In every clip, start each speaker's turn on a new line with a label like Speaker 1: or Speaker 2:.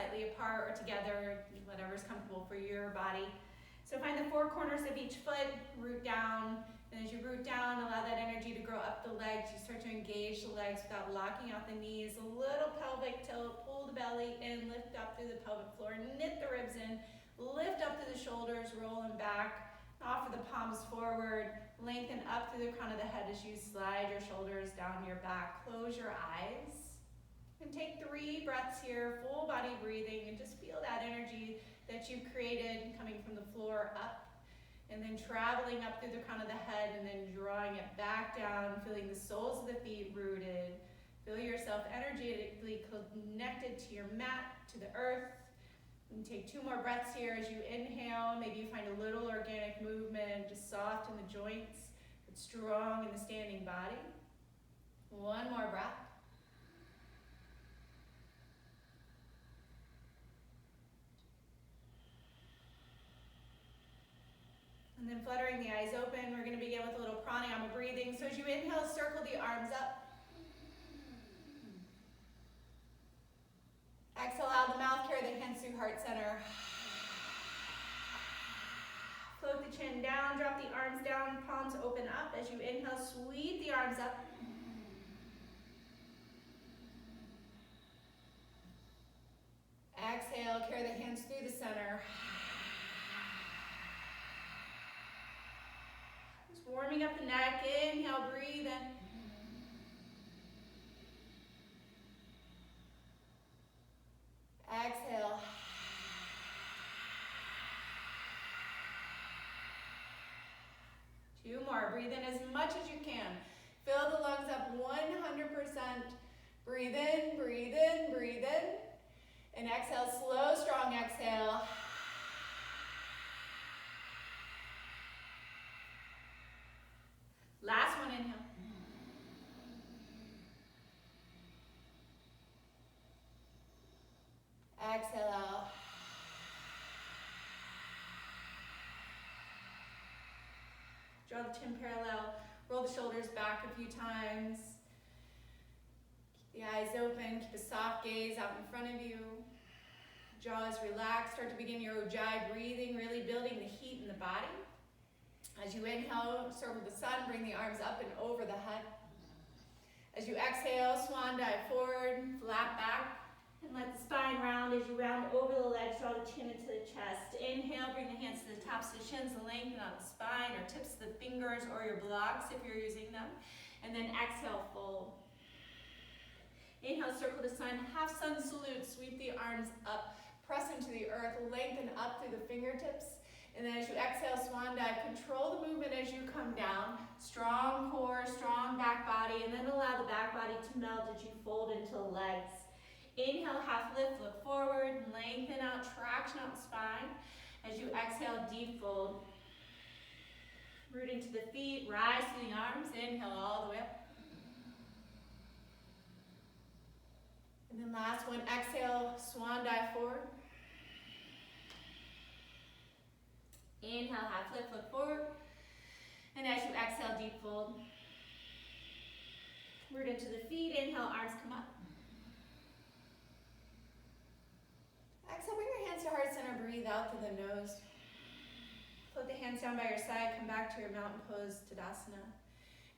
Speaker 1: slightly apart or together, whatever's comfortable for your body. So find the four corners of each foot, root down, and as you root down, allow that energy to grow up the legs. You start to engage the legs without locking out the knees. A little pelvic tilt, pull the belly in, lift up through the pelvic floor, knit the ribs in, lift up through the shoulders, roll them back, offer the palms forward, lengthen up through the crown of the head as you slide your shoulders down your back. Close your eyes. And take 3 breaths here, full body breathing, and just feel that energy that you've created coming from the floor up, and then traveling up through the crown of the head, and then drawing it back down, feeling the soles of the feet rooted. Feel yourself energetically connected to your mat, to the earth. And take 2 more breaths here as you inhale. Maybe you find a little organic movement, just soft in the joints, but strong in the standing body. 1 more breath. And then fluttering the eyes open, we're going to begin with a little pranayama breathing. So as you inhale, circle the arms up. Exhale out the mouth, carry the hands through heart center. Float the chin down, drop the arms down, palms open up. As you inhale, sweep the arms up. Exhale, carry the hands through the center. Just warming up the neck. Inhale, breathe in. Exhale. Two more. Breathe in as much as you can. Fill the lungs up 100%. Breathe in, breathe in, breathe in. And exhale, slow, strong exhale. Last one, inhale. Exhale out. Draw the chin parallel. Roll the shoulders back a few times. Keep the eyes open. Keep a soft gaze out in front of you. Jaw is relaxed. Start to begin your Ujjayi breathing, really building the heat in the body. As you inhale, circle the sun. Bring the arms up and over the head. As you exhale, swan dive forward, flat back. And let the spine round as you round over the legs, draw the chin into the chest. Inhale, bring the hands to the tops of the shins, lengthen out the spine, or tips of the fingers, or your blocks if you're using them. And then exhale, fold. Inhale, circle the sun, half sun salute, sweep the arms up, press into the earth, lengthen up through the fingertips. And then as you exhale, swan dive, control the movement as you come down. Strong core, strong back body, and then allow the back body to melt as you fold into the legs. Inhale, half lift, look forward, lengthen out, traction out the spine. As you exhale, deep fold. Root into the feet, rise to the arms, inhale all the way up. And then last one, exhale, swan dive forward. Inhale, half lift, look forward. And as you exhale, deep fold. Root into the feet, inhale, arms come up. Exhale, bring your hands to heart center, breathe out through the nose. Put the hands down by your side, come back to your mountain pose, Tadasana.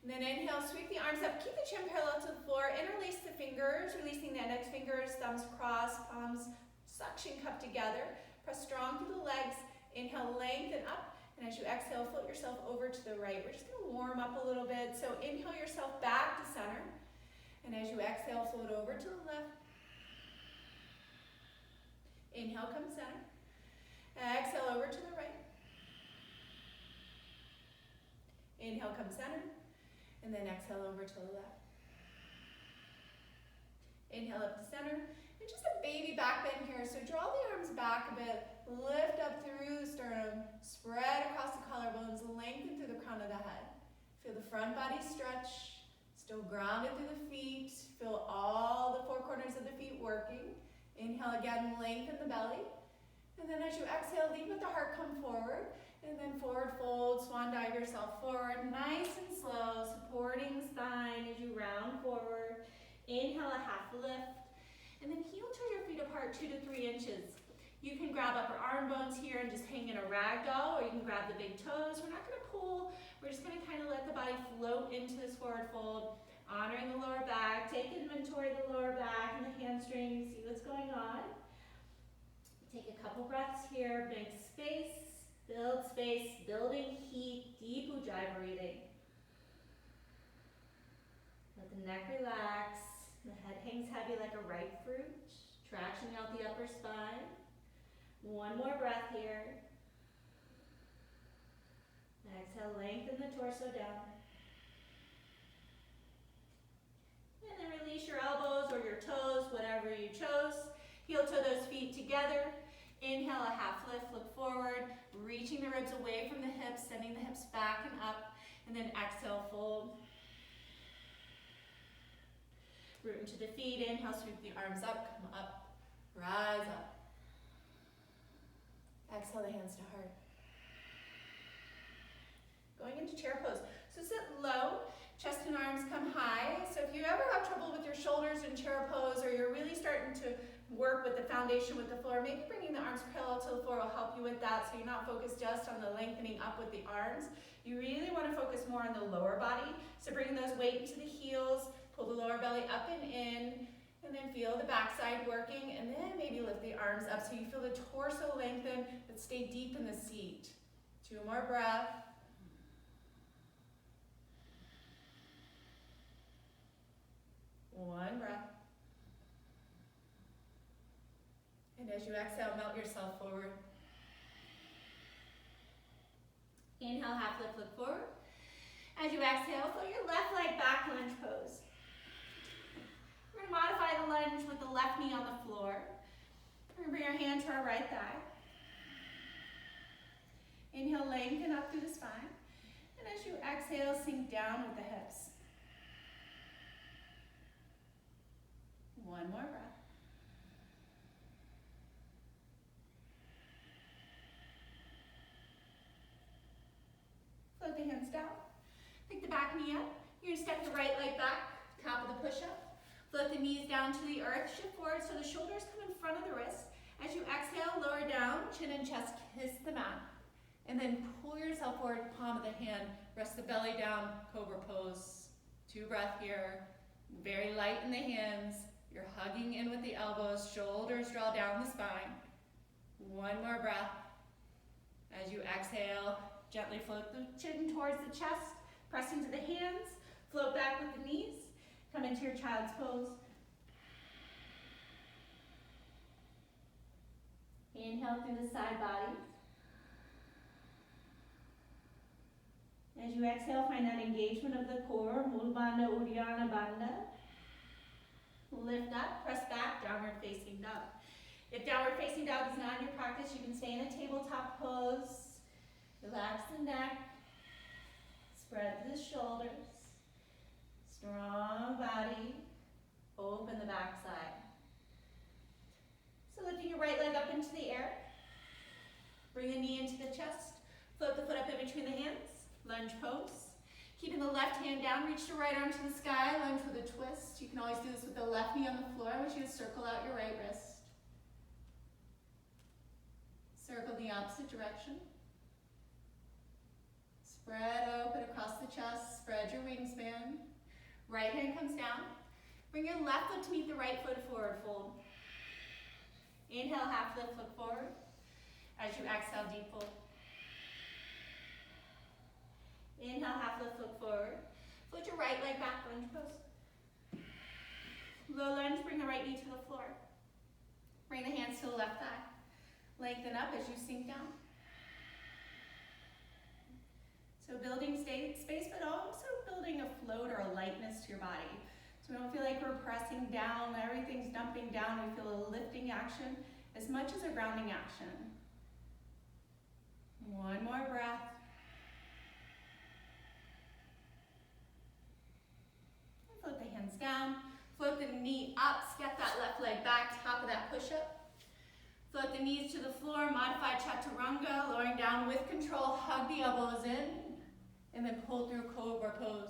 Speaker 1: And then inhale, sweep the arms up, keep the chin parallel to the floor, interlace the fingers, releasing the index fingers, thumbs crossed, palms suction cup together. Press strong through the legs, inhale, lengthen up, and as you exhale, float yourself over to the right. We're just gonna warm up a little bit, so inhale yourself back to center, and as you exhale, float over to the left. Inhale, come center. Exhale, over to the right. Inhale, come center. And then exhale, over to the left. Inhale, up to center. And just a baby back bend here. So draw the arms back a bit. Lift up through the sternum. Spread across the collarbones. Lengthen through the crown of the head. Feel the front body stretch. Still grounded through the feet. Feel all the four corners of the feet working. Inhale again, lengthen the belly. And then as you exhale, lead with the heart, come forward. And then forward fold, swan dive yourself forward. Nice and slow, supporting the spine as you round forward. Inhale, a half lift.
Speaker 2: And then heel toe your feet apart 2 to 3 inches. You can grab upper arm bones here and just hang in a rag doll, or you can grab the big toes. We're not gonna pull, we're just gonna kind of let the body float into this forward fold, honoring the lower back. Take inventory of the lower back and the hamstrings, see what's going on. Take a couple breaths here, big space, building heat, deep ujjayi breathing. Let the neck relax, the head hangs heavy like a ripe fruit, traction out the upper spine. One more breath here. Exhale, lengthen the torso down. And then release your elbows or your toes, whatever you chose. Heel toe those feet together. Inhale, a half lift, look forward, reaching the ribs away from the hips, sending the hips back and up, and then exhale, fold. Root into the feet, inhale, sweep the arms up, come up, rise up. Exhale, the hands to heart. Going into chair pose. So sit low, chest and arms come high. So if you ever have trouble with your shoulders in chair pose, or you're really starting to work with the foundation with the floor, maybe bringing the arms parallel to the floor will help you with that, so you're not focused just on the lengthening up with the arms. You really want to focus more on the lower body. So bringing those weight into the heels, pull the lower belly up and in, and then feel the backside working, and then maybe lift the arms up so you feel the torso lengthen, but stay deep in the seat. 2 more breaths. One breath. And as you exhale, melt yourself forward. Inhale, half lift, look forward. As you exhale, float your left leg back, lunge pose. We're going to modify the lunge with the left knee on the floor. We're going to bring our hand to our right thigh. Inhale, lengthen up through the spine. And as you exhale, sink down with the hips. One more breath. Float the hands down. Pick the back knee up. You're going to step the right leg back, top of the push-up. Float the knees down to the earth. Shift forward so the shoulders come in front of the wrist. As you exhale, lower down, chin and chest kiss the mat. And then pull yourself forward, palm of the hand. Rest the belly down, cobra pose. 2 breaths here. Very light in the hands. You're hugging in with the elbows. Shoulders draw down the spine. 1 more breath. As you exhale, gently float the chin towards the chest. Press into the hands. Float back with the knees. Come into your child's pose. Inhale through the side body. As you exhale, find that engagement of the core. Mula Bandha, Uddiyana Bandha. Lift up, press back, downward facing dog. If downward facing dog is not in your practice, you can stay in a tabletop pose. Relax the neck. Spread the shoulders. Strong body. Open the backside. So lifting your right leg up into the air. Bring a knee into the chest. Float the foot up in between the hands. Lunge pose. Keeping the left hand down, reach the right arm to the sky, lunge with a twist. You can always do this with the left knee on the floor. I want you to circle out your right wrist. Circle the opposite direction. Spread open across the chest, spread your wingspan. Right hand comes down. Bring your left foot to meet the right foot, forward fold. Inhale, half lift, look forward. As you exhale, deep fold. Inhale, half lift, look forward. Float your right leg back, lunge pose. Low lunge, bring the right knee to the floor. Bring the hands to the left thigh. Lengthen up as you sink down. So building space, but also building a float or a lightness to your body. So we don't feel like we're pressing down, everything's dumping down. We feel a lifting action as much as a grounding action. 1 more breath. Float the hands down, float the knee up, step that left leg back, top of that push-up. Float the knees to the floor, modify chaturanga, lowering down with control, hug the elbows in, and then pull through cobra pose.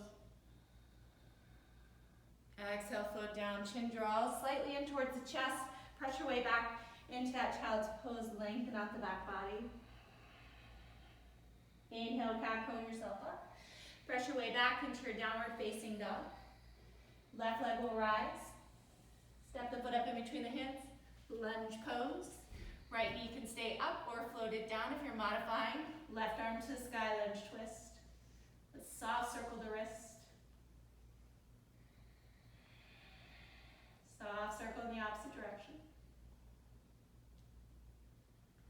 Speaker 2: Exhale, float down, chin draws slightly in towards the chest. Press your way back into that child's pose, lengthen out the back body. Inhale, cat cone yourself up. Press your way back into your downward facing dog. Left leg will rise. Step the foot up in between the hands. Lunge pose. Right knee can stay up or float it down if you're modifying. Left arm to the sky, lunge twist. Let's soft circle the wrist. Soft circle in the opposite direction.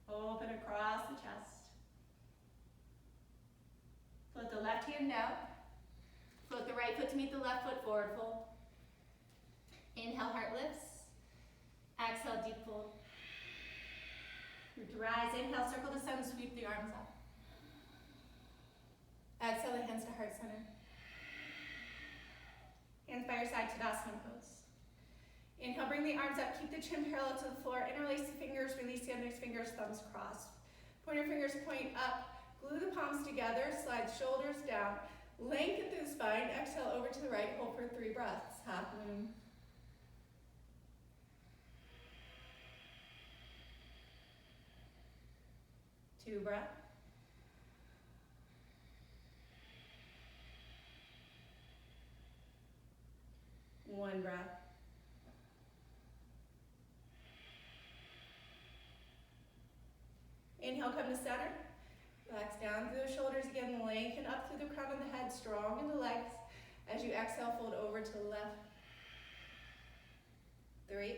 Speaker 2: Open across the chest. Float the left hand down. Float the right foot to meet the left foot, forward fold. Inhale, heart lifts. Exhale, deep fold. Root to rise. Inhale, circle the sun, sweep the arms up. Exhale, the hands to heart center. Hands by your side, Tadasana pose. Inhale, bring the arms up, keep the chin parallel to the floor. Interlace the fingers, release the index fingers, thumbs crossed. Pointer fingers point up, glue the palms together, slide shoulders down. Lengthen through the spine, exhale over to the right, hold for 3 breaths. Half moon. Two breath. One breath. Inhale, come to center. Relax down through the shoulders again, lengthen up through the crown of the head, strong in the legs. As you exhale, fold over to the left. 3.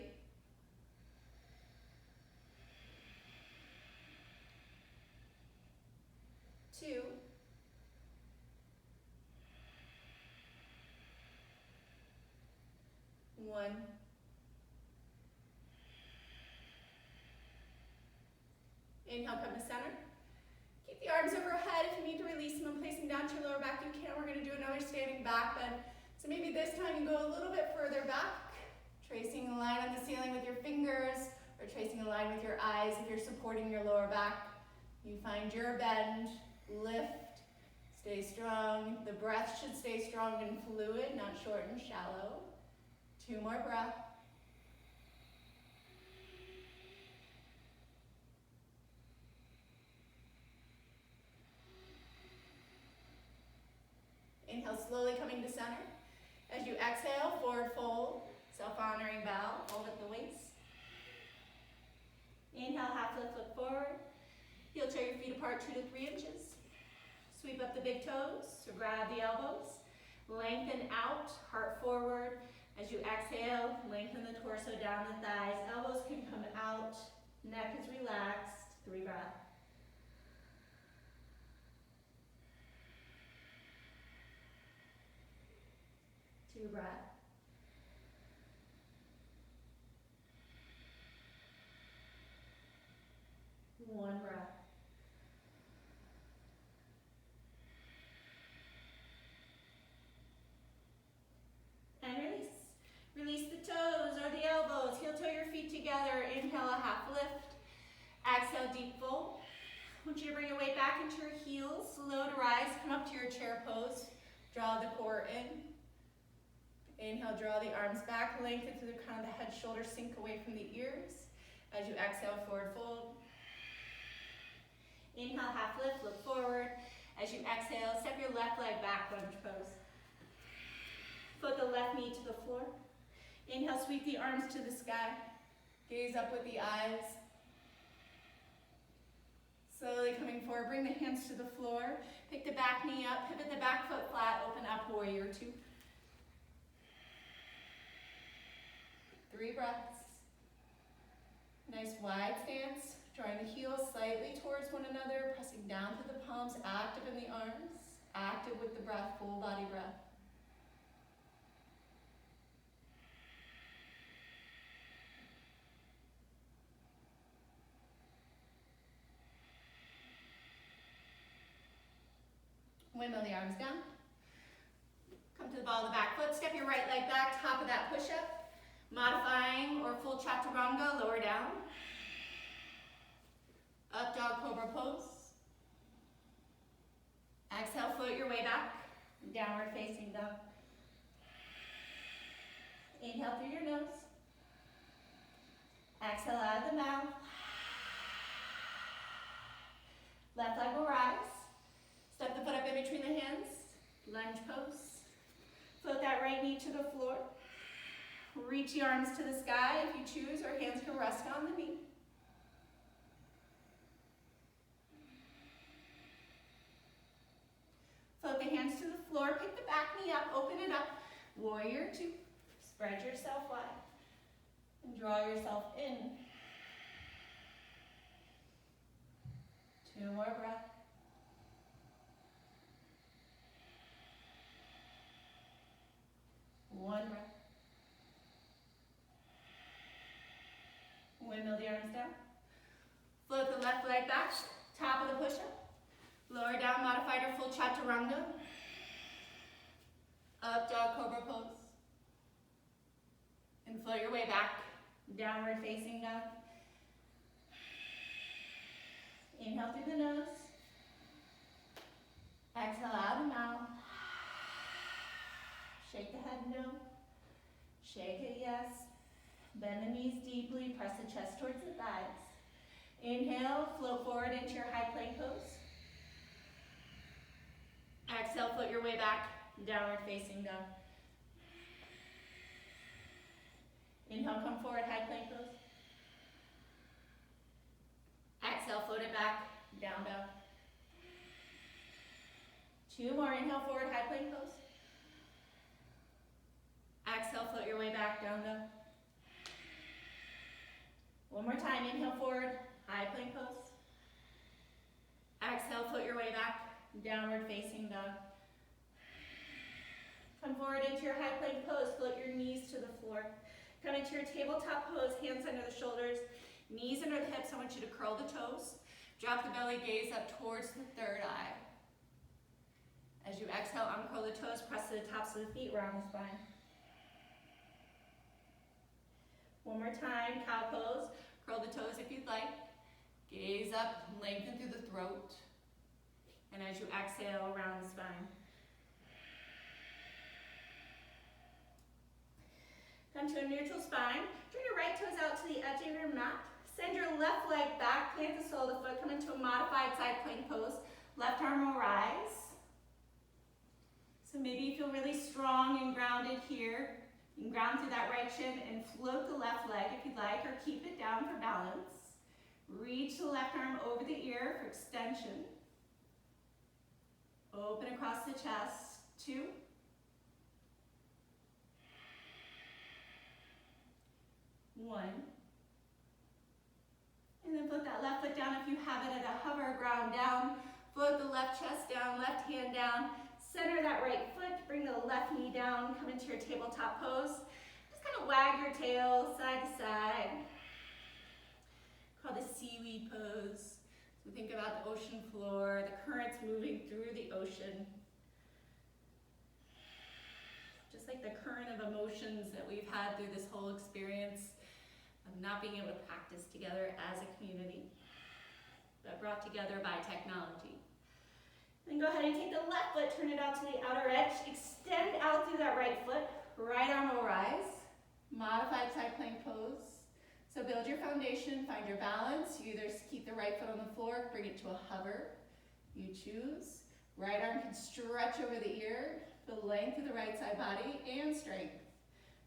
Speaker 2: 2. 1. Inhale, come to center. Keep the arms overhead. If you need to release them and place them down to your lower back, you can. We're going to do another standing back bend. So maybe this time you go a little bit further back, tracing a line on the ceiling with your fingers, or tracing a line with your eyes if you're supporting your lower back. You find your bend, lift, stay strong. The breath should stay strong and fluid, not short and shallow. 2 more breaths. Inhale, slowly coming to center. As you exhale, forward fold, self-honoring bow, hold at the waist. Inhale, half lift, look forward. Heel toe your feet apart 2 to 3 inches. Sweep up the big toes, so grab the elbows. Lengthen out, heart forward. As you exhale, lengthen the torso down the thighs. Elbows can come out, neck is relaxed. 3 breaths. Two breaths. One breath. And release. Release the toes or the elbows. Heel toe your feet together. Inhale, a half lift. Exhale, deep fold. I want you to bring your weight back into your heels. Slow to rise. Come up to your chair pose. Draw the core in. Inhale, draw the arms back. Lengthen through the crown of the head. Shoulders sink away from the ears. As you exhale, forward fold. Inhale, half lift. Look forward. As you exhale, step your left leg back, lunge pose. Foot the left knee to the floor. Inhale, sweep the arms to the sky. Gaze up with the eyes. Slowly coming forward, bring the hands to the floor. Pick the back knee up, pivot the back foot flat, open up, warrior 2. 3 breaths. Nice wide stance, drawing the heels slightly towards one another, pressing down through the palms, active in the arms, active with the breath, full body breath. Windmill the arms down. Come to the ball of the back foot. Step your right leg back, top of that push-up. Modifying or full chaturanga, lower down. Up dog cobra pose. Exhale, float your way back. Downward facing dog. Inhale through your nose. Exhale out of the mouth. Left leg will rise. Step the foot up in between the hands. Lunge pose. Float that right knee to the floor. Reach the arms to the sky if you choose, or hands can rest on the knee. Float the hands to the floor, pick the back knee up, open it up. Warrior two. Spread yourself wide and draw yourself in. 2 more breaths. One breath. Windmill the arms down. Float the left leg back, top of the push-up. Lower down, modified or full chaturanga. Up dog cobra pose. And float your way back, downward facing dog. Inhale through the nose. Exhale out of the mouth. Shake the head no. Shake it yes. Bend the knees deeply, press the chest towards the thighs. Inhale, float forward into your high plank pose. Exhale, float your way back, downward facing dog. Inhale, come forward, high plank pose. Exhale, float it back, down dog. 2 more, inhale forward, high plank pose. Exhale, float your way back, down dog. 1 more time, inhale forward, high plank pose. Exhale, float your way back, downward facing dog. Come forward into your high plank pose, float your knees to the floor. Come into your tabletop pose, hands under the shoulders, knees under the hips. I want you to curl the toes. Drop the belly, gaze up towards the third eye. As you exhale, uncurl the toes, press to the tops of the feet, round the spine. 1 more time, cow pose. Curl the toes if you'd like. Gaze up, lengthen through the throat. And as you exhale, round the spine. Come to a neutral spine. Turn your right toes out to the edge of your mat. Send your left leg back, plant the sole of the foot, come into a modified side plank pose. Left arm will rise. So maybe you feel really strong and grounded here. You can ground through that right shin and float the left leg if you'd like, or keep it down for balance. Reach the left arm over the ear for extension. Open across the chest. 2. 1. And then float that left foot down if you have it at a hover, ground down. Float the left chest down, left hand down. Center that right foot, bring the left knee down, come into your tabletop pose. Just kind of wag your tail side to side. Called the seaweed pose. So think about the ocean floor, the currents moving through the ocean. Just like the current of emotions that we've had through this whole experience of not being able to practice together as a community, but brought together by technology. Then go ahead and take the left foot, turn it out to the outer edge, extend out through that right foot, right arm will rise, modified side plank pose. So build your foundation, find your balance. You either keep the right foot on the floor, bring it to a hover, you choose. Right arm can stretch over the ear, the length of the right side body, and strength.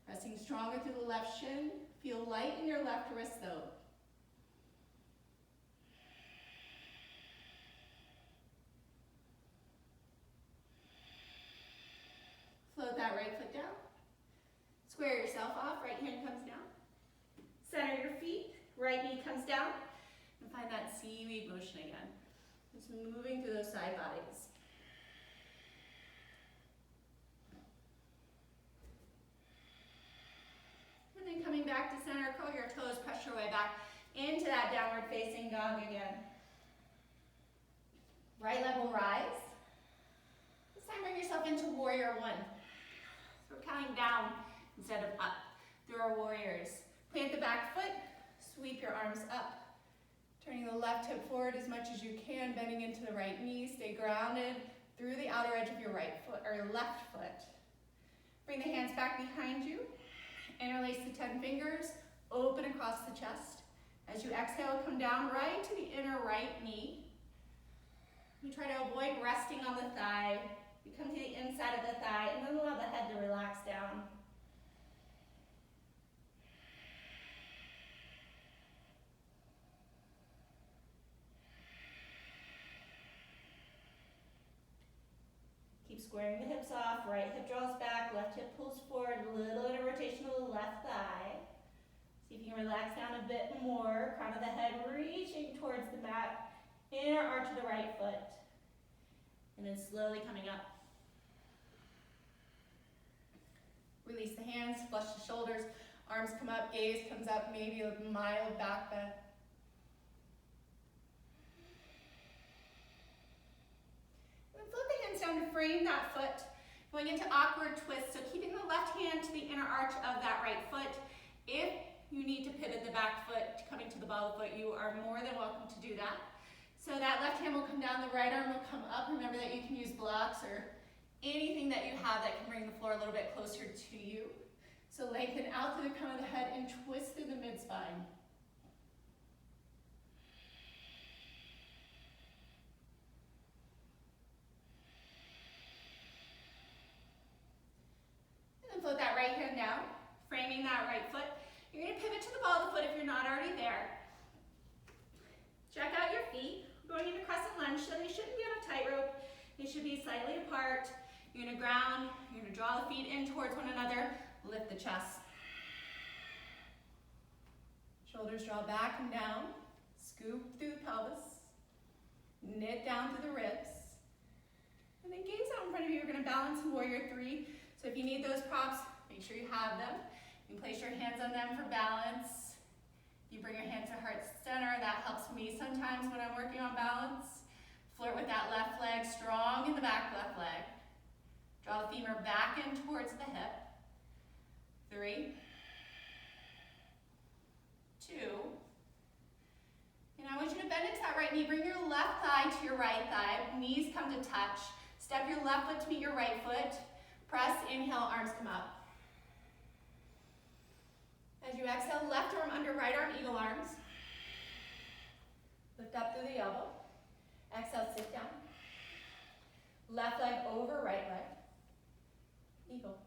Speaker 2: Pressing stronger through the left shin, feel light in your left wrist though. Float that right foot down. Square yourself off, right hand comes down. Center your feet, right knee comes down. And find that seaweed motion again. Just moving through those side bodies. And then coming back to center, curl your toes, press your way back into that downward facing dog again. Right leg will rise. This time bring yourself into warrior 1. So we're counting down instead of up through our warriors. Plant the back foot, sweep your arms up. Turning the left hip forward as much as you can, bending into the right knee. Stay grounded through the outer edge of your right foot or left foot. Bring the hands back behind you
Speaker 1: Interlace the 10 fingers, open across the chest. As you exhale, come down right to the inner right knee. You try to avoid resting on the thigh. You come to the inside of the thigh and then allow the head to relax down. Keep squaring the hips off. Right hip draws back, left hip pulls forward. A little bit of rotation of the left thigh. See if you can relax down a bit more. Crown of the head reaching towards the mat. Inner arch of the right foot. And then slowly coming up. Release the hands, flush the shoulders. Arms come up, gaze comes up, maybe a mild back bend. And then flip the hands down to frame that foot. Going into awkward twist, so keeping the left hand to the inner arch of that right foot. If you need to pivot the back foot, coming to the ball of the foot, you are more than welcome to do that. So that left hand will come down, the right arm will come up. Remember that you can use blocks or anything that you have that can bring the floor a little bit closer to you. So lengthen out through the crown of the head and twist through the mid-spine. And then float that right hand down, framing that right foot. You're going to pivot to the ball of the foot if you're not already there. Check out your feet. We're going into crescent lunge, so they shouldn't be on a tightrope. They should be slightly apart. You're going to ground. You're going to draw the feet in towards one another. Lift the chest. Shoulders draw back and down. Scoop through the pelvis. Knit down through the ribs. And then gaze out in front of you. You're going to balance in Warrior 3. So if you need those props, make sure you have them. You can place your hands on them for balance. You bring your hands to heart center. That helps me sometimes when I'm working on balance. Flirt with that left leg, strong in the back left leg. Draw the femur back in towards the hip. 3, 2. And I want you to bend into that right knee. Bring your left thigh to your right thigh. Knees come to touch. Step your left foot to meet your right foot. Press, inhale, arms come up. As you exhale, left arm under right arm, eagle arms. Lift up through the elbow. Exhale, sit down. Left leg over right leg. Eagle.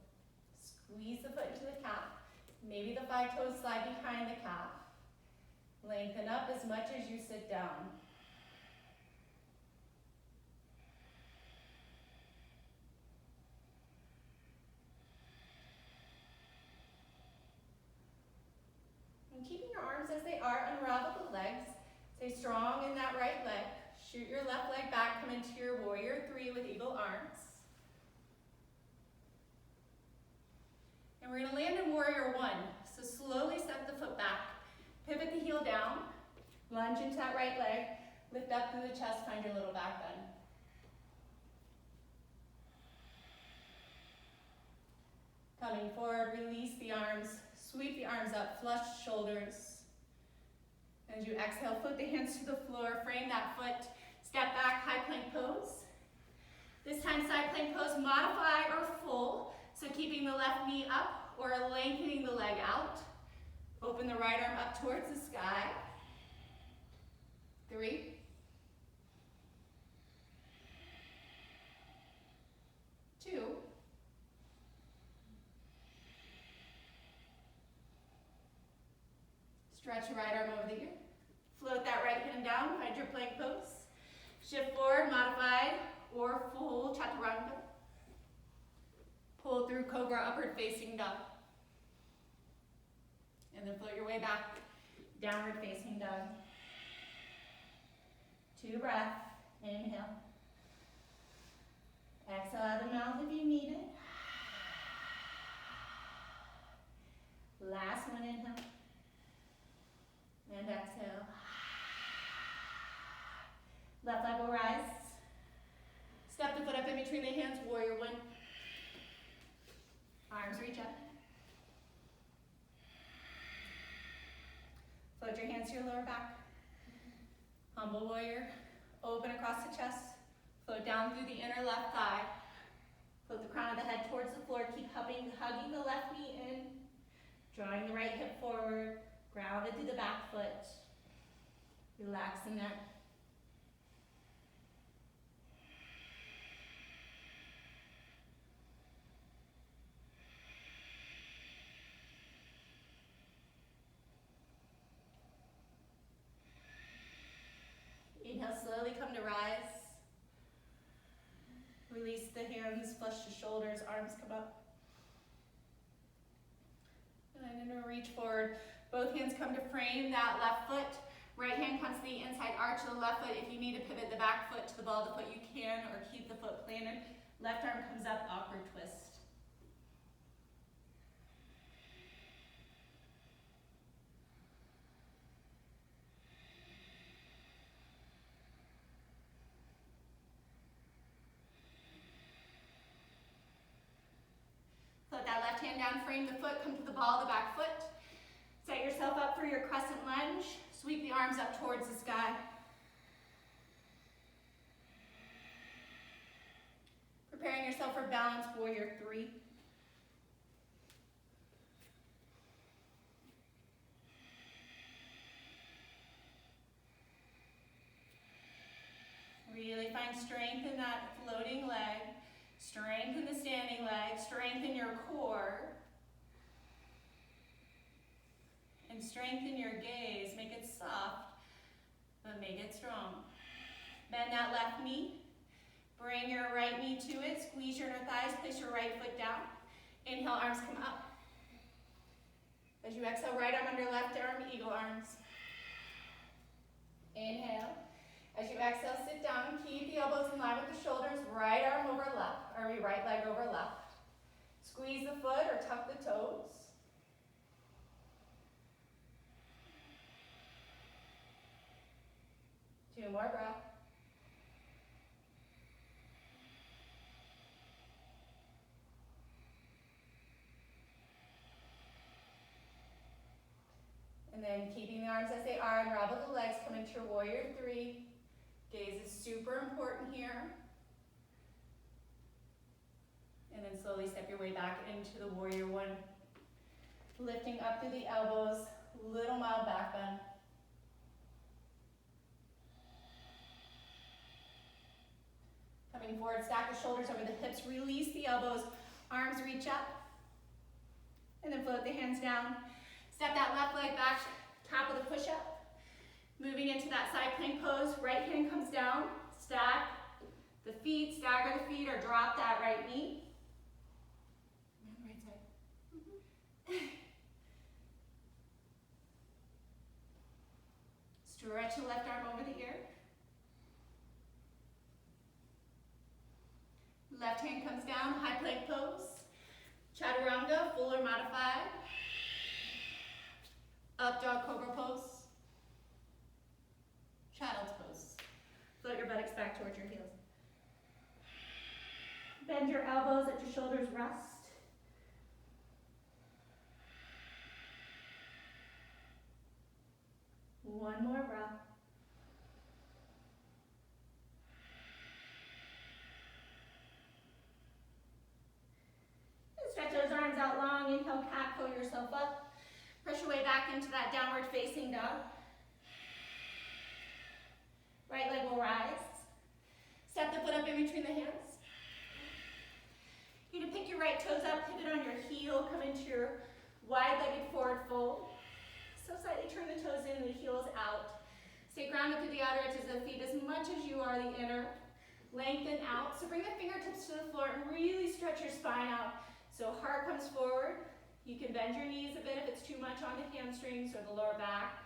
Speaker 1: Squeeze the foot into the calf. Maybe the 5 toes slide behind the calf. Lengthen up as much as you sit down. And keeping your arms as they are, unravel the legs. Stay strong in that right leg. Shoot your left leg back, come into your Warrior 3 with eagle arms. And we're going to land in Warrior 1. So slowly step the foot back. Pivot the heel down. Lunge into that right leg. Lift up through the chest, find your little back bend. Coming forward, release the arms. Sweep the arms up, flush shoulders. As you exhale, foot the hands to the floor, frame that foot. Step back, high plank pose. This time, side plank pose, modify or full. So keeping the left knee up or lengthening the leg out. Open the right arm up towards the sky. 3. 2. Stretch your right arm over the ear. Float that right hand down, find your plank pose. Shift forward, modified or full chaturanga. Pull through cobra, upward facing dog. And then float your way back, downward facing dog. 2 breaths, inhale. Exhale out of the mouth if you need it. Last one, inhale. And exhale. Left leg will rise. Step the foot up in between the hands, Warrior 1. Arms reach up. Float your hands to your lower back. Humble warrior. Open across the chest. Float down through the inner left thigh. Float the crown of the head towards the floor. Keep hugging the left knee in.
Speaker 2: Drawing the right hip forward, grounded through the back foot. Relax the neck. Inhale, slowly come to rise. Release the hands, flush the shoulders, arms come up. And I'm gonna reach forward. Both hands come to frame that left foot. Right hand comes to the inside arch of the left foot. If you need to pivot the back foot to the ball of the foot, you can, or keep the foot planted. Left arm comes up, awkward twist. Let that left hand down, frame the foot, come to the ball of the back foot. Set yourself up for your crescent lunge. Sweep the arms up towards the sky. Preparing yourself for balance, warrior 3. Really find strength in that floating leg, strength in the standing leg, strength in your core, and strengthen your gaze. Make it soft, but make it strong. Bend that left knee. Bring your right knee to it. Squeeze your inner thighs. Place your right foot down. Inhale, arms come up. As you exhale, right arm under left arm, eagle arms. Inhale. As you exhale, sit down. Keep the elbows in line with the shoulders. Right arm over left, or right leg over left. Squeeze the foot or tuck the toes. Two more breaths. And then keeping the arms as they are, unravel the legs, come into your warrior 3. Gaze is super important here. And then slowly step your way back into the warrior 1. Lifting up through the elbows, little mild back bend. Coming forward, stack the shoulders over the hips, release the elbows, arms reach up. And then float the hands down. Step that left leg back, top of the push-up. Moving into that side plank pose, right hand comes down, stack the feet, stagger the feet, or drop that right knee. On the right side. Stretch the left arm over the ear. Left hand comes down, high plank pose. Chaturanga, full or modified. Up dog cobra pose. Child's pose. Float your buttocks back towards your heels. Bend your elbows, let your shoulders rest. One more breath. And stretch those arms out long. Inhale, cat, pull yourself up. Press your way back into that downward facing dog. Right leg will rise. Step the foot up in between the hands. You're gonna pick your right toes up, pivot on your heel, come into your wide-legged forward fold. So slightly turn the toes in and the heels out. Stay grounded through the outer edges of the feet as much as you are the inner. Lengthen out. So bring the fingertips to the floor and really stretch your spine out. So heart comes forward. You can bend your knees a bit if it's too much on the hamstrings or the lower back.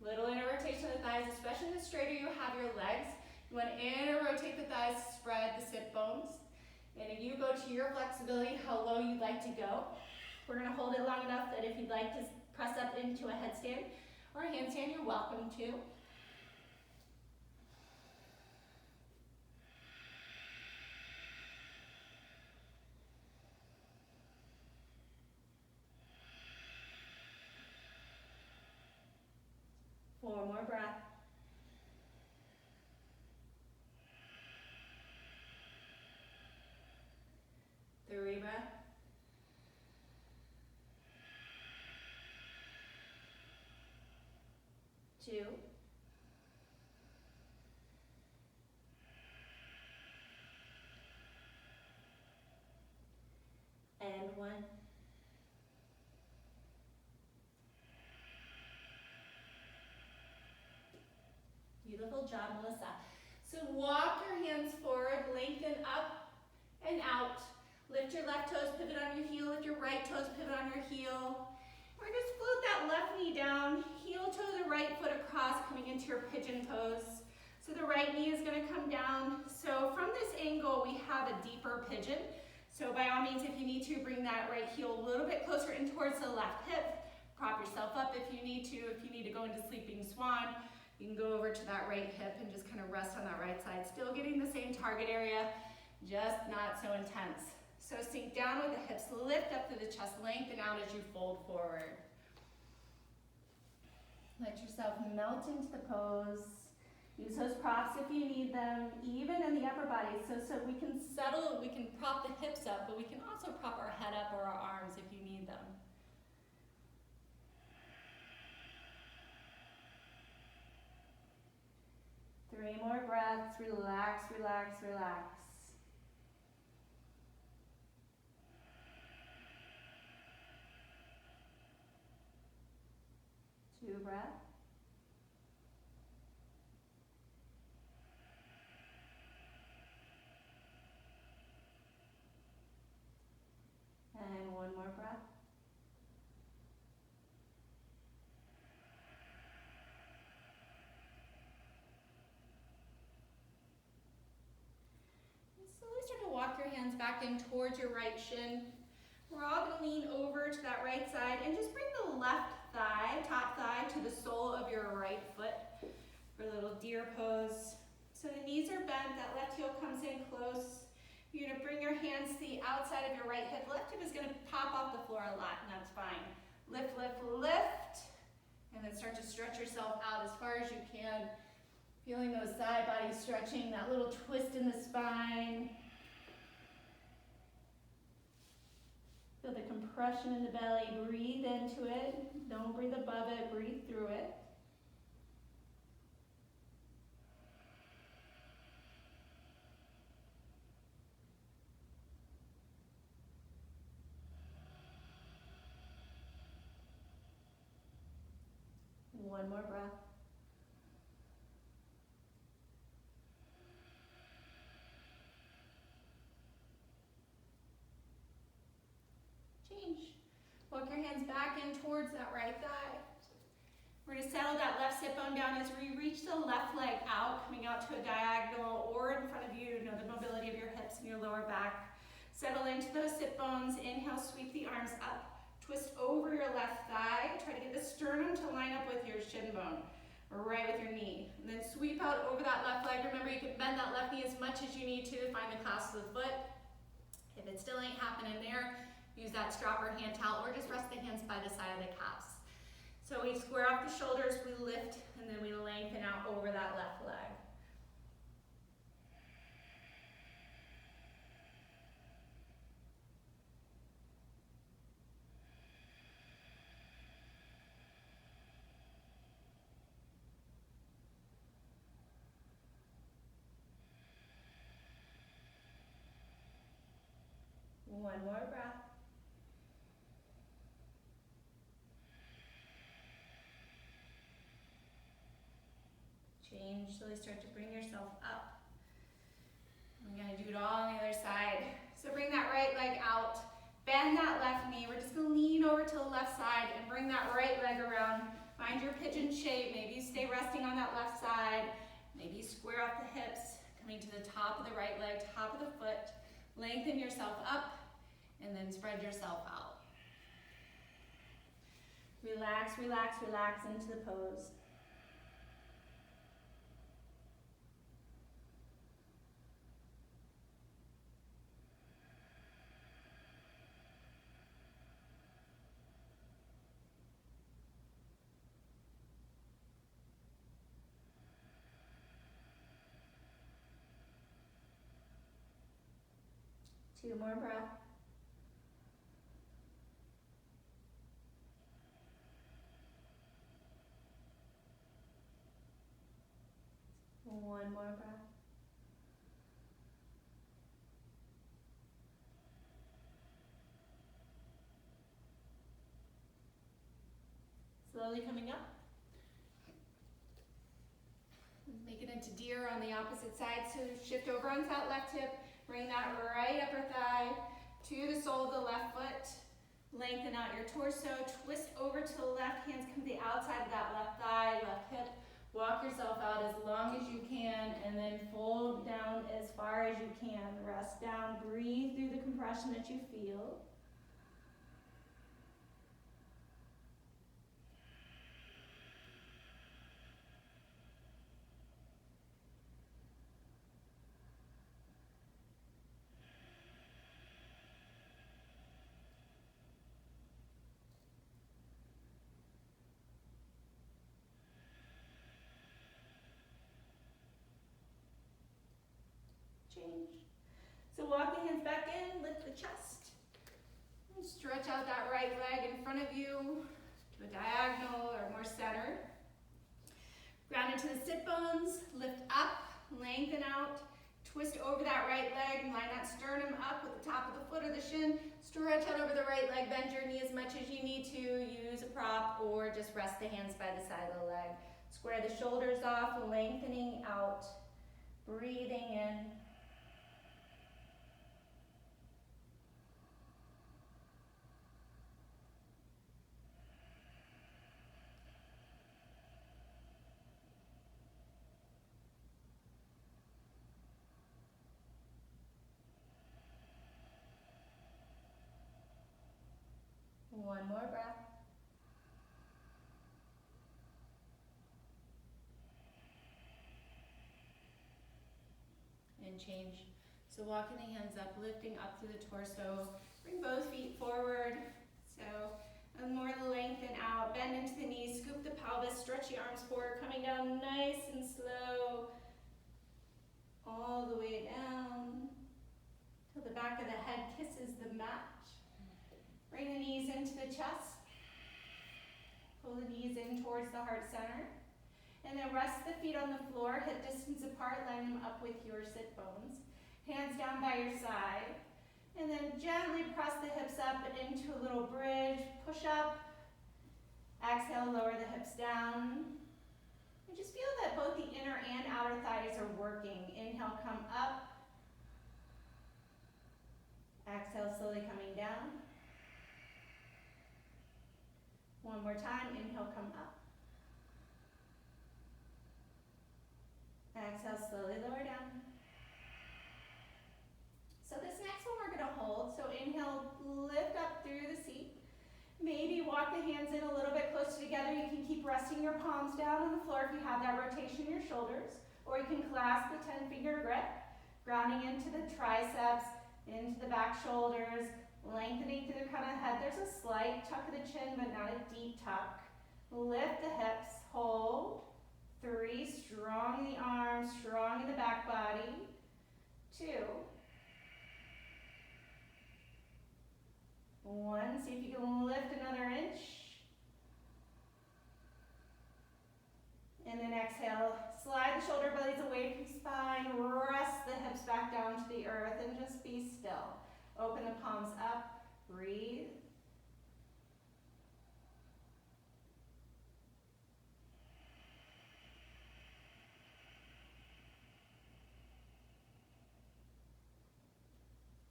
Speaker 2: Little inner rotation of the thighs, especially the straighter you have your legs. You want to inner rotate the thighs, spread the sit bones. And if you go to your flexibility, how low you'd like to go. We're going to hold it long enough that if you'd like to press up into a headstand or a handstand, you're welcome to. Four more breaths. Three breaths. 2, and 1. Beautiful job, Melissa. So walk your hands forward, lengthen up and out. Lift your left toes, pivot on your heel. Lift your right toes, pivot on your heel. We're just float that left knee down, heel toe the right foot across, coming into your pigeon pose. So the right knee is gonna come down. So from this angle, we have a deeper pigeon. So by all means, if you need to, bring that right heel a little bit closer in towards the left hip. Prop yourself up if you need to. If you need to go into sleeping swan, you can go over to that right hip and just kind of rest on that right side. Still getting the same target area, just not so intense. So sink down with the hips, lift up through the chest, lengthen out as you fold forward. Let yourself melt into the pose. Use those props if you need them, even in the upper body. So we can settle, we can prop the hips up, but we can also prop our head up or our arms if you need them. Three more breaths, relax, relax, relax. 2 breaths. And 1 more breath. And slowly start to walk your hands back in towards your right shin. We're all going to lean over to that right side and just bring the left thigh, top thigh, to the sole of your right foot for a little deer pose. So the knees are bent, that left heel comes in close. You're going to bring your hands to the outside of your right hip. Left hip is going to pop off the floor a lot, and that's fine. Lift, lift, lift, and then start to stretch yourself out as far as you can. Feeling those side body stretching, that little twist in the spine. Feel the compression in the belly. Breathe into it. Don't breathe above it. Breathe through it. One more breath. Change. Walk your hands back in towards that right thigh. We're going to settle that left sit bone down as we reach the left leg out, coming out to a diagonal or in front of you. Know the mobility of your hips and your lower back. Settle into those sit bones. Inhale, sweep the arms up. Twist over your left thigh. Try to get the sternum to line up with your shin bone, or right with your knee. And then sweep out over that left leg. Remember, you can bend that left knee as much as you need to find the clasp of the foot. If it still ain't happening there, use that strap or hand towel, or just rest the hands by the side of the calves. So we square off the shoulders, we lift, and then we lengthen out over that left leg. One more breath. Change, slowly start to bring yourself up. We're going to do it all on the other side. So bring that right leg out, bend that left knee. We're just going to lean over to the left side and bring that right leg around. Find your pigeon shape. Maybe you stay resting on that left side. Maybe you square off the hips, coming to the top of the right leg, top of the foot. Lengthen yourself up and then spread yourself out. Relax, relax, relax into the pose. Two more breaths. One more breath. Slowly coming up.
Speaker 1: Make it into deer on the opposite side, so shift over onto that left hip, bring that right upper thigh to the sole of the left foot, lengthen out your torso, twist over to the left, hands come to the outside of that left thigh, left hip, walk yourself out as long as you can, and then fold down as far as you can. Rest down, breathe through the compression that you feel. Change. So walk the hands back in, lift the chest. And stretch out that right leg in front of you to a diagonal or more centered. Ground into the sit bones, lift up, lengthen out, twist over that right leg, line that sternum up with the top of the foot or the shin, stretch out over the right leg, bend your knee as much as you need to, use a prop or just rest the hands by the side of the leg. Square the shoulders off, lengthening out, breathing in. One more breath. And change. So walking the hands up, lifting up through the torso. Bring both feet forward. So more lengthen out, bend into the knees, scoop the pelvis, stretch the arms forward, coming down nice and slow. All the way down till the back of the head kisses the mat. Bring the knees into the chest. Pull the knees in towards the heart center. And then rest the feet on the floor, hip distance apart, line them up with your sit bones. Hands down by your side. And then gently press the hips up into a little bridge. Push up. Exhale, lower the hips down. And just feel that both the inner and outer thighs are working. Inhale, come up. Exhale, slowly coming down. One more time, inhale, come up. Exhale, slowly lower down. So this next one we're gonna hold. So inhale, lift up through the seat. Maybe walk the hands in a little bit closer together. You can keep resting your palms down on the floor if you have that rotation in your shoulders. Or you can clasp the 10-finger grip, grounding into the triceps, into the back shoulders, lengthening through the crown of the head. There's a slight tuck of the chin, but not a deep tuck. Lift the hips, hold. 3, strong in the arms, strong in the back body. 2. 1, see if you can lift another inch. And then exhale, slide the shoulder blades away from spine, rest the hips back down to the earth, and just be still. Open the palms up, breathe.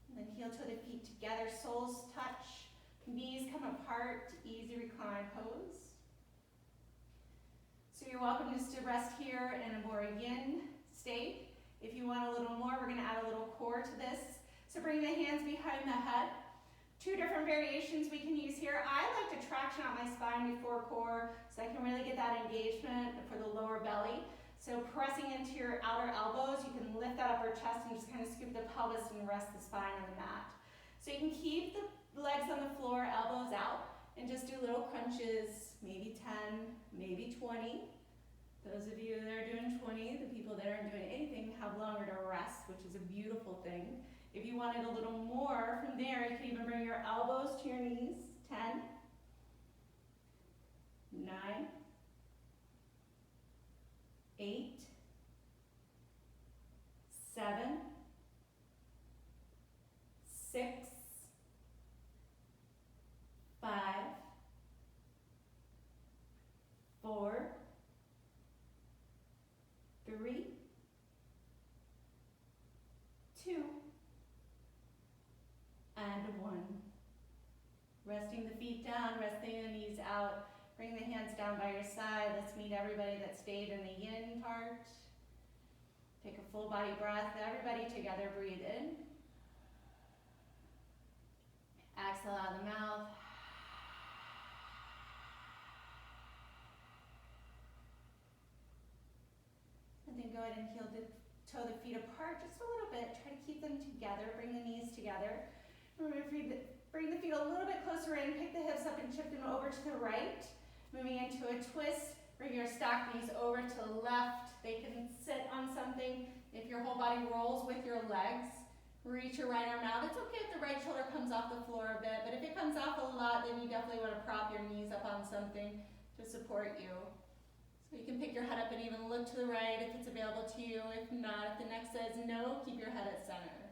Speaker 1: And then heel toe the feet together, soles touch, knees come apart, easy recline pose. So you're welcome just to rest here in a more yin state. If you want a little more, we're gonna add a little core to this. So bring the hands behind the head. 2 different variations we can use here. I like to traction out my spine before core so I can really get that engagement for the lower belly. So pressing into your outer elbows, you can lift that upper chest and just kind of scoop the pelvis and rest the spine on the mat. So you can keep the legs on the floor, elbows out, and just do little crunches, maybe 10, maybe 20. Those of you that are doing 20, the people that aren't doing anything have longer to rest, which is a beautiful thing. If you wanted a little more from there, you can even bring your elbows to your knees. 10, 9, 8,
Speaker 2: 7, 6, 5, 4, 3, 2, and 1. Resting the feet down, resting the knees out. Bring the hands down by your side. Let's meet everybody that stayed in the yin part. Take a full body breath. Everybody together, breathe in. Exhale out of the mouth. And then go ahead and toe the feet apart just a little bit. Try to keep them together. Bring the knees together. Remember, bring the feet a little bit closer in. Pick the hips up and shift them over to the right. Moving into a twist. Bring your stacked knees over to the left. They can sit on something. If your whole body rolls with your legs, reach your right arm out. It's okay if the right shoulder comes off the floor a bit, but if it comes off a lot, then you definitely want to prop your knees up on something to support you. So you can pick your head up and even look to the right if it's available to you. If not, if the neck says no, keep your head at center.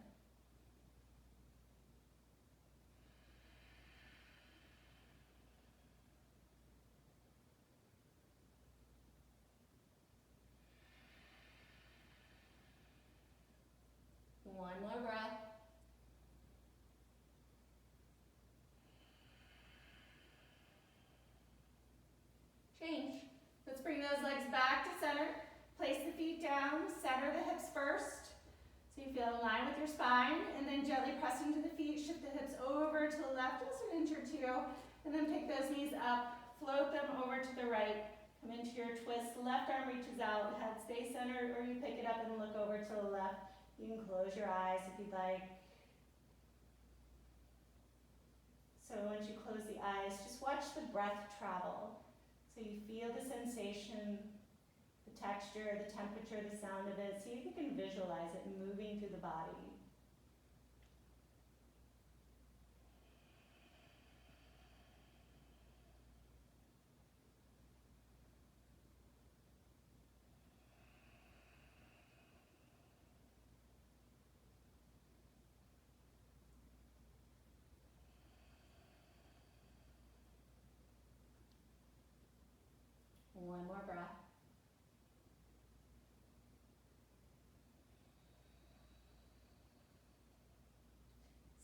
Speaker 2: One more breath. Change. Let's bring those legs back to center. Place the feet down, center the hips first. So you feel in line with your spine, and then gently press into the feet, shift the hips over to the left, just an inch or two, and then pick those knees up, float them over to the right. Come into your twist, left arm reaches out, head stay centered, or you pick it up and look over to the left. You can close your eyes if you'd like. So once you close the eyes, just watch the breath travel. So you feel the sensation, the texture, the temperature, the sound of it. See if you can visualize it moving through the body. One more breath.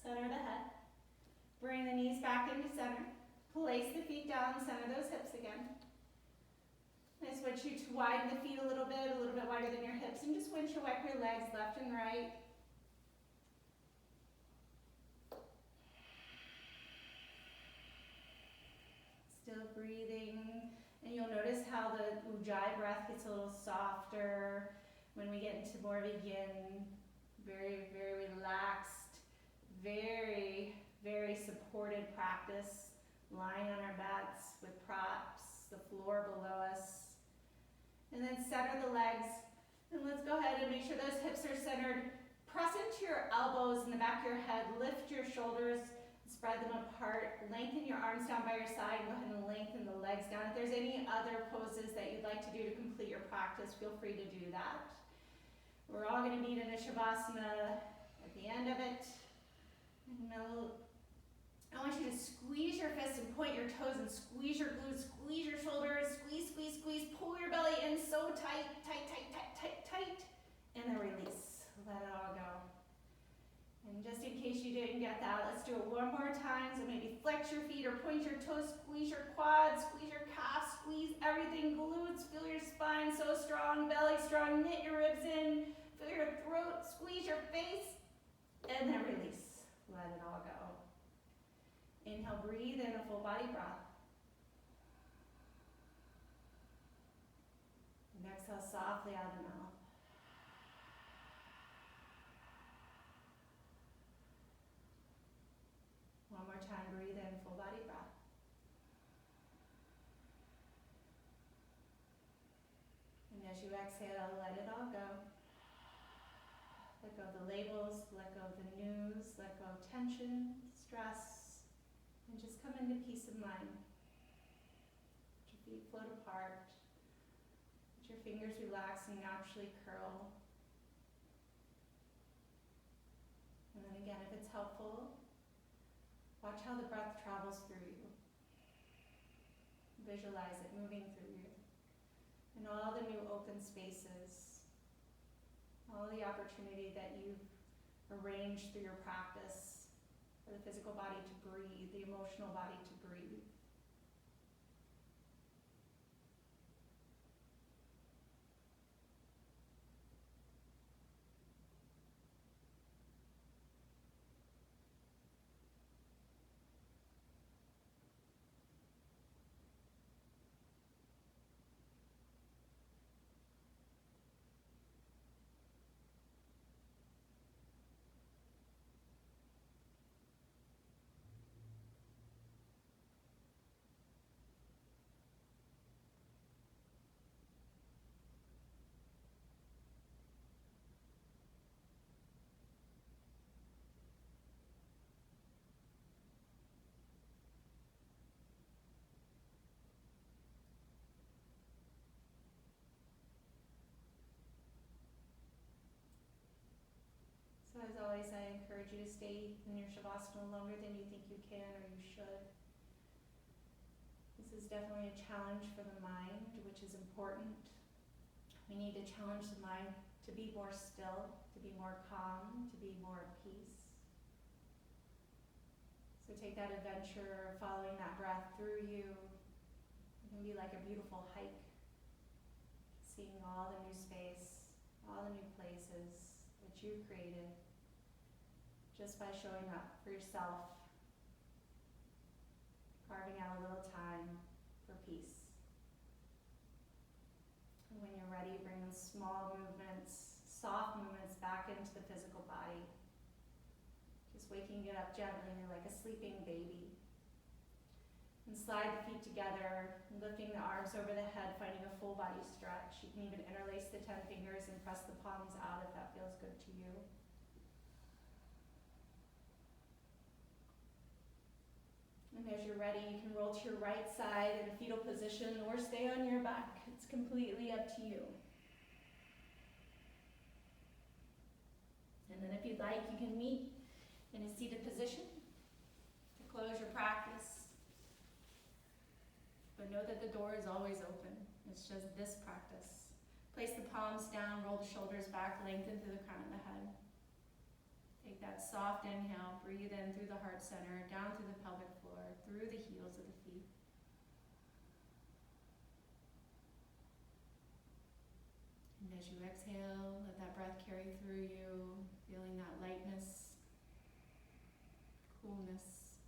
Speaker 2: Center the head. Bring the knees back into center. Place the feet down, center those hips again. I switch you to widen the feet a little bit wider than your hips, and just windshield wipe your legs left and right. Still breathing. And you'll notice how the ujjayi breath gets a little softer when we get into more of a yin. Very, very relaxed, very, very supported practice. Lying on our backs with props, the floor below us. And then center the legs. And let's go ahead and make sure those hips are centered. Press into your elbows in the back of your head. Lift your shoulders. Spread them apart, lengthen your arms down by your side, go ahead and lengthen the legs down. If there's any other poses that you'd like to do to complete your practice, feel free to do that. We're all going to meet in a Shavasana at the end of it. And I want you to squeeze your fists and point your toes and squeeze your glutes, squeeze your shoulders, squeeze, squeeze, squeeze, pull your belly in so tight, tight, tight, tight, tight, tight, and then release. Let it all go. And just in case you didn't get that, let's do it one more time. So maybe flex your feet or point your toes, squeeze your quads, squeeze your calves, squeeze everything, glutes, feel your spine so strong, belly strong, knit your ribs in, feel your throat, squeeze your face, and then release. Let it all go. Inhale, breathe in a full body breath. And exhale softly out of the mouth. One more time, breathe in, full body breath. And as you exhale, let it all go. Let go of the labels, let go of the news, let go of tension, stress, and just come into peace of mind. Let your feet float apart. Let your fingers relax and naturally curl. it's helpful, watch how the breath travels through you. Visualize it moving through you. And all the new open spaces, all the opportunity that you've arranged through your practice for the physical body to breathe, the emotional body to breathe. So as always, I encourage you to stay in your Shavasana longer than you think you can or you should. This is definitely a challenge for the mind, which is important. We need to challenge the mind to be more still, to be more calm, to be more at peace. So take that adventure, following that breath through you. It can be like a beautiful hike, seeing all the new space, all the new places that you've created, just by showing up for yourself, carving out a little time for peace. And when you're ready, bring those small movements, soft movements back into the physical body. Just waking it up gently like a sleeping baby. And slide the feet together, lifting the arms over the head, finding a full body stretch. You can even interlace the 10 fingers and press the palms out if that feels good to you. And as you're ready, you can roll to your right side in a fetal position or stay on your back. It's completely up to you. And then if you'd like, you can meet in a seated position to close your practice. But know that the door is always open. It's just this practice. Place the palms down, roll the shoulders back, lengthen through the crown of the head. Take that soft inhale, breathe in through the heart center, down through the pelvic floor, through the heels of the feet. And as you exhale, let that breath carry through you, feeling that lightness, coolness,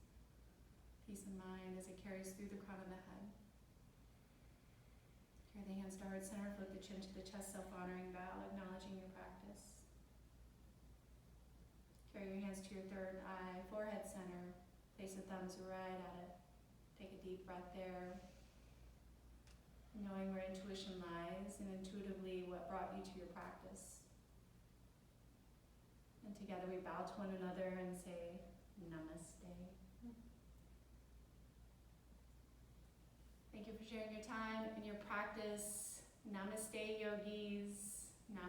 Speaker 2: peace of mind as it carries through the crown of the head. Carry the hands to heart center, float the chin to the chest, self-honoring bow, acknowledging your practice. Carry your hands to your third eye, forehead center. Place the thumbs right at it. Take a deep breath there. Knowing where intuition lies and intuitively what brought you to your practice. And together we bow to one another and say, Namaste. Thank you for sharing your time and your practice. Namaste, yogis.